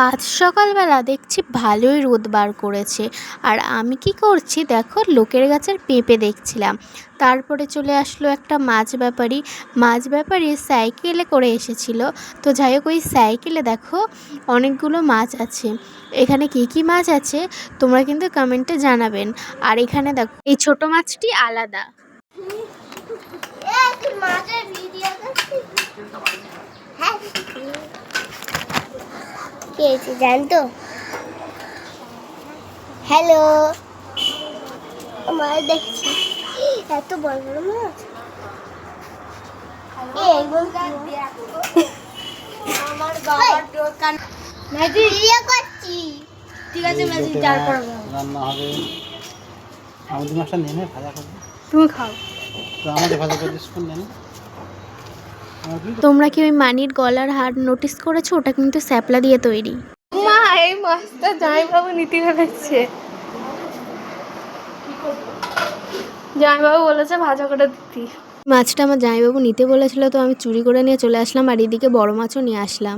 আজ সকালবেলা দেখছি ভালোই রোদ বার করেছে। আর আমি কি করছি দেখো, লোকের গাছের পেঁপে দেখছিলাম। তারপরে চলে আসলো একটা মাছ ব্যাপারী সাইকেলে করে এসেছিল। তো যাই হোক, ওই সাইকেলে দেখো অনেকগুলো মাছ আছে। এখানে কি কি মাছ আছে তোমরা কিন্তু কমেন্টে জানাবেন। আর এখানে দেখো এই ছোট মাছটি আলাদা। জানতো হ্যালো মাছ দেখছি, এত বড় বড় মাছ। আমার বাবার দোকান ভিডিও করছি। ঠিক আছে ম্যাজিক যার করব রান্না হবে। আমাদের মাছটা নিয়ে নে, ভাজা করব। তুমি খাও। তো আমাদের ভাজা করে দিস কোন জানি। তোমরা কি ওই মানির গলার হার নোটিস করেছো? ওটা কিন্তু শ্যাপলা দিয়ে তৈরি। মা এই মাছটা জামাইবাবু নিতে গেছে। জামাইবাবু বলেছে ভাজা করে দিতি। মাছটা আমার জামাইবাবু নিতে বলেছিল, তো আমি চুরি করে নিয়ে চলে আসলাম। আর এদিকে বড় মাছও নিয়ে আসলাম।